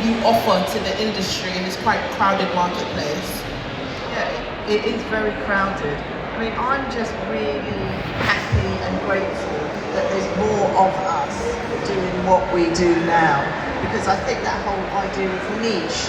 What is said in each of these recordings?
you offer to the industry in this quite crowded marketplace? Yeah, it is very crowded. I mean, I'm just really happy and grateful that there's more of us doing what we do now, because I think that whole idea of niche,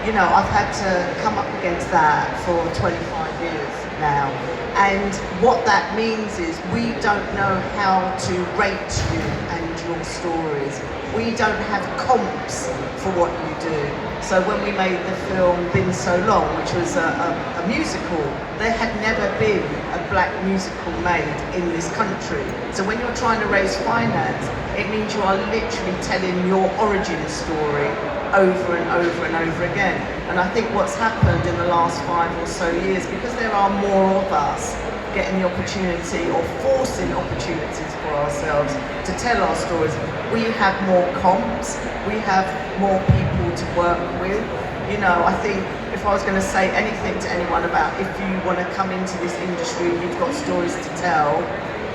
you know, I've had to come up against that for 25 years now, and what that means is we don't know how to rate you and your stories. We don't have comps for what you do. So when we made the film Been So Long, which was a musical, there had never been a black musical made in this country. So when you're trying to raise finance, it means you are literally telling your origin story over and over and over again. And I think what's happened in the last 5 or so years, because there are more of us getting the opportunity or forcing opportunities for ourselves to tell our stories, we have more comps, we have more people to work with. You know, I think if I was going to say anything to anyone about if you want to come into this industry, you've got stories to tell,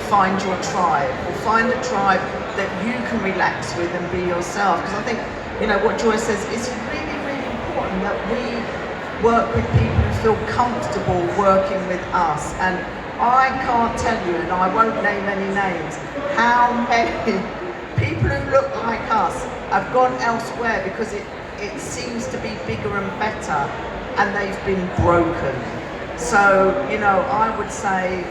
find your tribe, or find a tribe that you can relax with and be yourself. Because I think, you know, what Joy says is really, really important, that we work with people who feel comfortable working with us. And I can't tell you, and I won't name any names, how many people who look like us have gone elsewhere because it seems to be bigger and better, and they've been broken. So, you know, I would say,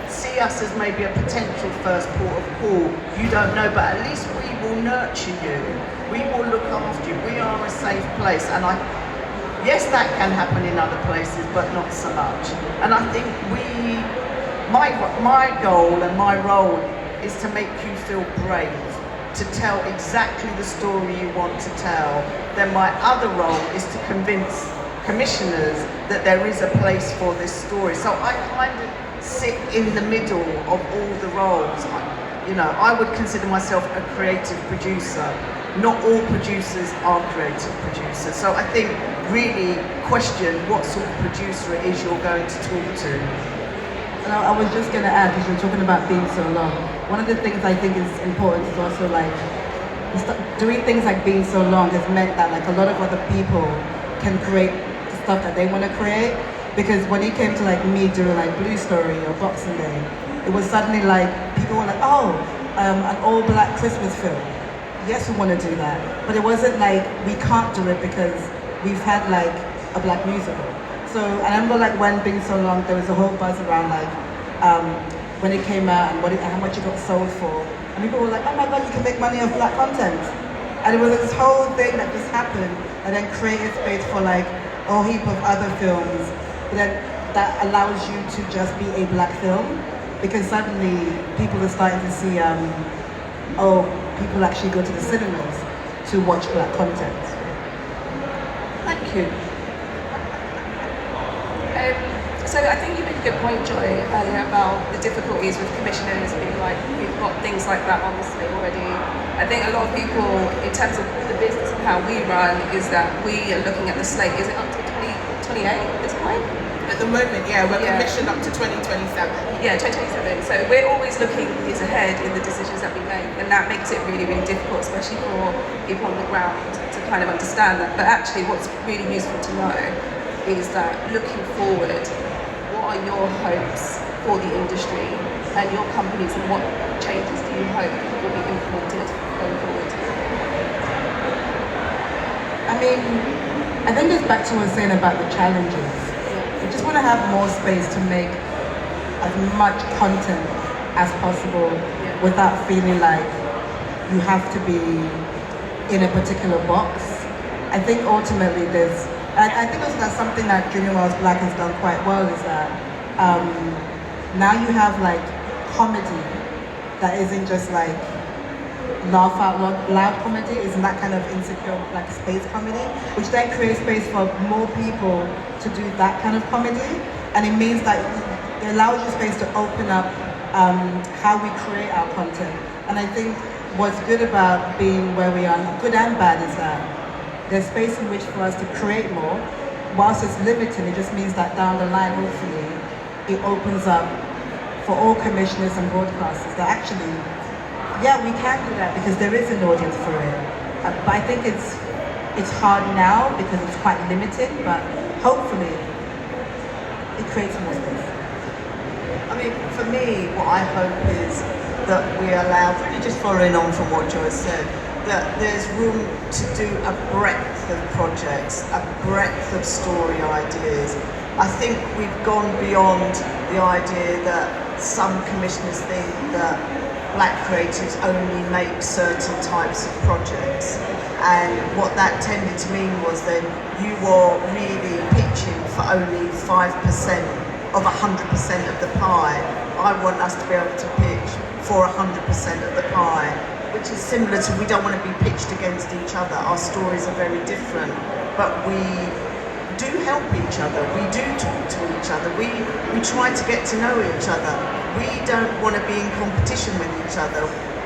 see us as maybe a potential first port of call. You don't know, but at least we will nurture you. We will look after you. We are a safe place, and yes, that can happen in other places, but not so much. And I think my goal and my role is to make you feel brave, to tell exactly the story you want to tell. Then my other role is to convince commissioners that there is a place for this story. So I kind of sit in the middle of all the roles. You know, I would consider myself a creative producer. Not all producers are creative producers. So I think really question what sort of producer it is you're going to talk to. And I was just going to add, because you're talking about being so long, one of the things I think is important is also like, doing things like Being So Long has meant that like a lot of other people can create the stuff that they want to create. Because when it came to like me doing like Blue Story or Boxing Day, it was suddenly like, people were like, oh, an all-black Christmas film. Yes, we want to do that. But it wasn't like, we can't do it because we've had like a black musical. So I remember like when Being So Long, there was a whole buzz around like, when it came out and how much it got sold for. And people were like, oh my God, you can make money off black content. And it was this whole thing that just happened and then created space for like a whole heap of other films that allows you to just be a black film. Because suddenly people are starting to see, people actually go to the cinemas to watch black content. Thank you. So I think you made a good point, Joy, earlier about the difficulties with commissioners being like, we've got things like that on the slate already. I think a lot of people, in terms of the business and how we run, is that we are looking at the slate. Is it up to 2028 at this point? At the moment, yeah, we're commissioned up to 2027. Yeah, 2027. So we're always looking years ahead in the decisions that we make, and that makes it really, really difficult, especially for people on the ground to kind of understand that. But actually, what's really useful to know is that looking forward, what are your hopes for the industry and your companies, and what changes do you hope will be implemented going forward? I mean, I think it's back to what I was saying about the challenges. We just want to have more space to make as much content as possible without feeling like you have to be in a particular box. I think ultimately I think also that's something that Junior Wells Black has done quite well, is that now you have like comedy that isn't just like laugh out loud comedy, isn't that kind of insecure like space comedy, which then creates space for more people to do that kind of comedy, and it means that it allows you space to open up how we create our content. And I think what's good about being where we are, good and bad, is that there's space in which for us to create more. Whilst it's limited, it just means that down the line, hopefully, it opens up for all commissioners and broadcasters that actually, yeah, we can do that because there is an audience for it. But I think it's It's hard now because it's quite limited, but hopefully it creates more space. I mean, for me, what I hope is that we allow, really just following on from what Joyce said, that there's room to do a breadth of projects, a breadth of story ideas. I think we've gone beyond the idea that some commissioners think that black creatives only make certain types of projects. And what that tended to mean was then you were really pitching for only 5% of 100% of the pie. I want us to be able to pitch for 100% of the pie, which is similar to, we don't want to be pitched against each other. Our stories are very different, but we do help each other. We do talk to each other. We try to get to know each other. We don't want to be in competition with each other.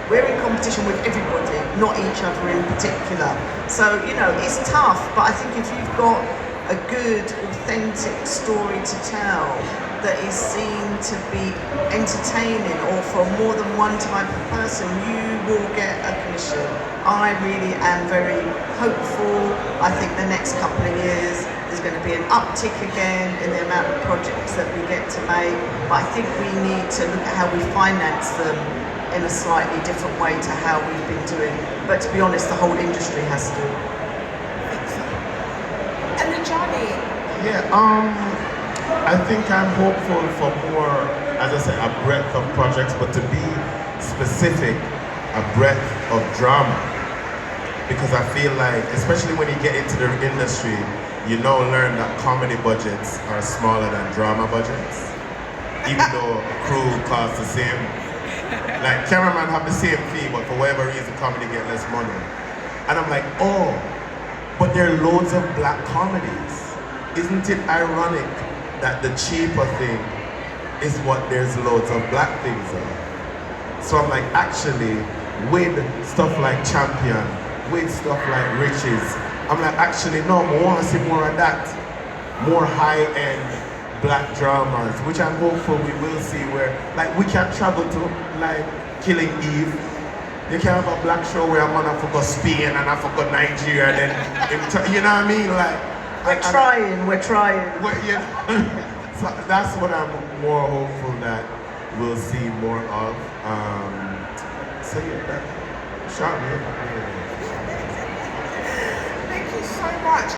We're in competition with everybody, not each other in particular. So, you know, it's tough, but I think if you've got a good, authentic story to tell that is seen to be entertaining or for more than one type of person, you will get a commission. I really am very hopeful. I think the next couple of years there's going to be an uptick again in the amount of projects that we get to make. But I think we need to look at how we finance them in a slightly different way to how we've been doing. But to be honest, the whole industry has to. And Adjani. Yeah, I think I'm hopeful for more, as I said, a breadth of projects, but to be specific, a breadth of drama. Because I feel like, especially when you get into the industry, you now learn that comedy budgets are smaller than drama budgets. Even though crew costs the same. Like, cameraman have the same fee, but for whatever reason, comedy get less money. And I'm like, oh, but there are loads of black comedies. Isn't it ironic that the cheaper thing is what there's loads of black things on? So I'm like, actually, with stuff like Champion, with stuff like Riches, I'm like, actually, no, I want to see more of that. More high-end black dramas, which I'm hopeful we will see where, like, we can travel to, like, Killing Eve. You can have a black show where a man have to go Spain and have to go Nigeria, and then, you know what I mean? Like, We're trying. So that's what I'm more hopeful that we'll see more of. So yeah, that shot me. Thank you so much.